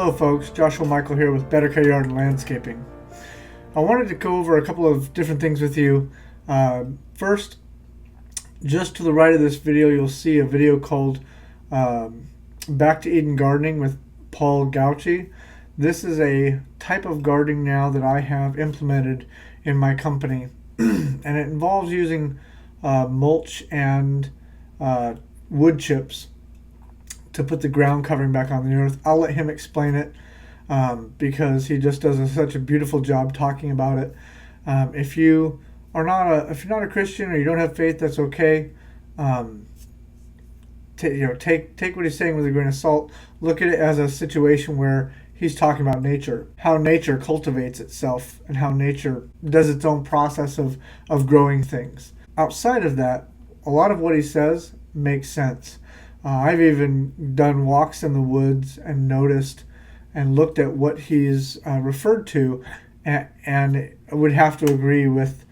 Hello folks, Joshua Michael here with Berakah Yard and Landscaping. I wanted to go over a couple of different things with you. First, just to the right of this video, you'll see a video called Back to Eden Gardening with Paul Gauchi. This is a type of gardening now that I have implemented in my company, and it involves using mulch and wood chips to put the ground covering back on the earth. I'll let him explain it because he just does such a beautiful job talking about it. If you're not a Christian or you don't have faith, that's okay. Take what he's saying with a grain of salt. Look at it as a situation where he's talking about nature, how nature cultivates itself, and how nature does its own process of growing things. Outside of that, a lot of what he says makes sense. I've even done walks in the woods and noticed and looked at what he's referred to, and would have to agree with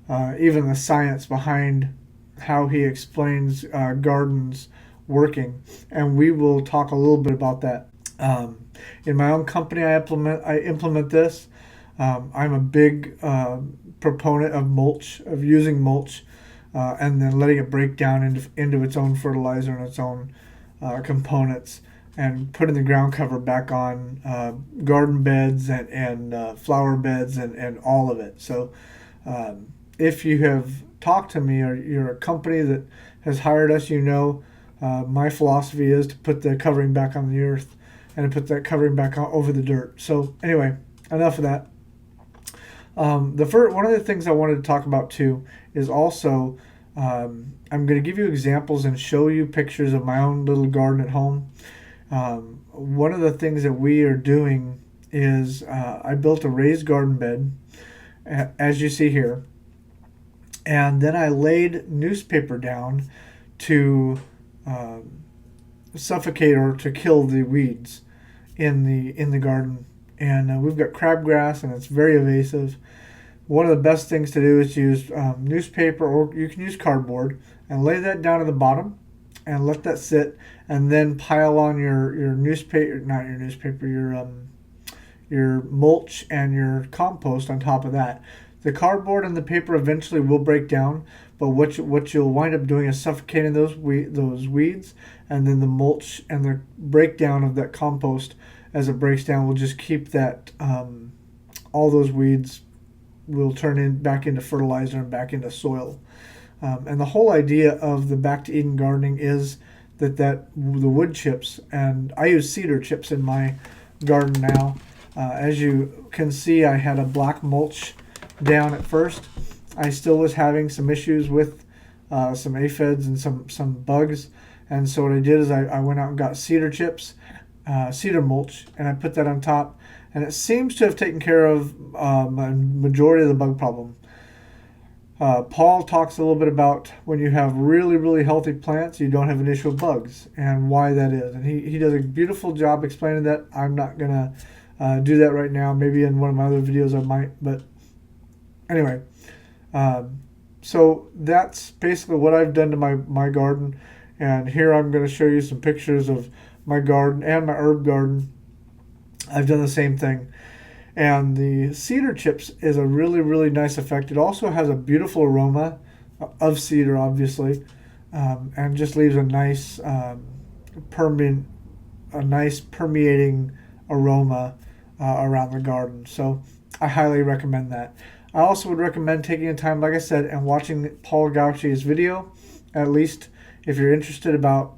even the science behind how he explains gardens working. And we will talk a little bit about that. In my own company, I implement this. I'm a big proponent of mulch, of using mulch, and then letting it break down into its own fertilizer and its own components, and putting the ground cover back on garden beds and flower beds and all of it. So if you have talked to me or you're a company that has hired us, my philosophy is to put the covering back on the earth and to put that covering back over the dirt. So anyway, enough of that. One of the things I wanted to talk about too is also I'm going to give you examples and show you pictures of my own little garden at home. One of the things that we are doing is I built a raised garden bed, as you see here, and then I laid newspaper down to suffocate or to kill the weeds in the garden. And we've got crabgrass, and it's very invasive. One of the best things to do is to use newspaper, or you can use cardboard, and lay that down at the bottom and let that sit, and then pile on your newspaper, not your newspaper, your mulch and your compost on top of that. The cardboard and the paper eventually will break down, but what you'll wind up doing is suffocating those weeds, and then the mulch and the breakdown of that compost as it breaks down will just keep that all those weeds will turn back into fertilizer and back into soil. And the whole idea of the Back to Eden gardening is that the wood chips, and I use cedar chips in my garden now. As you can see, I had a black mulch down at first. I still was having some issues with some aphids and some bugs. And so what I did is I went out and got cedar chips, cedar mulch, and I put that on top. And it seems to have taken care of a majority of the bug problem. Paul talks a little bit about when you have really, really healthy plants, you don't have an issue with bugs, and why that is. And he does a beautiful job explaining that. I'm not going to do that right now. Maybe in one of my other videos I might. But anyway, so that's basically what I've done to my garden. And here I'm going to show you some pictures of my garden and my herb garden. I've done the same thing. And the cedar chips is a really, really nice effect. It also has a beautiful aroma of cedar, obviously, and just leaves a nice permeating aroma around the garden. So I highly recommend that. I also would recommend taking the time, like I said, and watching Paul Gauchi's video, at least if you're interested about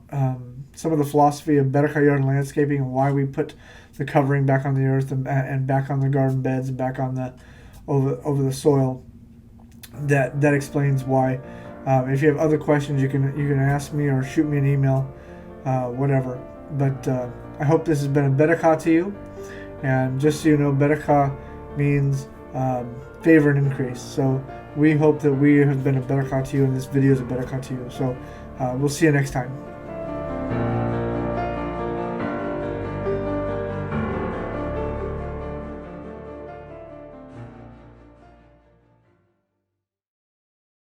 some of the philosophy of Berakah Yard and Landscaping and why we put the covering back on the earth and back on the garden beds and back on the over the soil. That explains why. If you have other questions, you can ask me or shoot me an email, whatever. But I hope this has been a Berakah to you. And just so you know, Berakah means favor and increase. So we hope that we have been a Berakah to you, and this video is a Berakah to you. So we'll see you next time.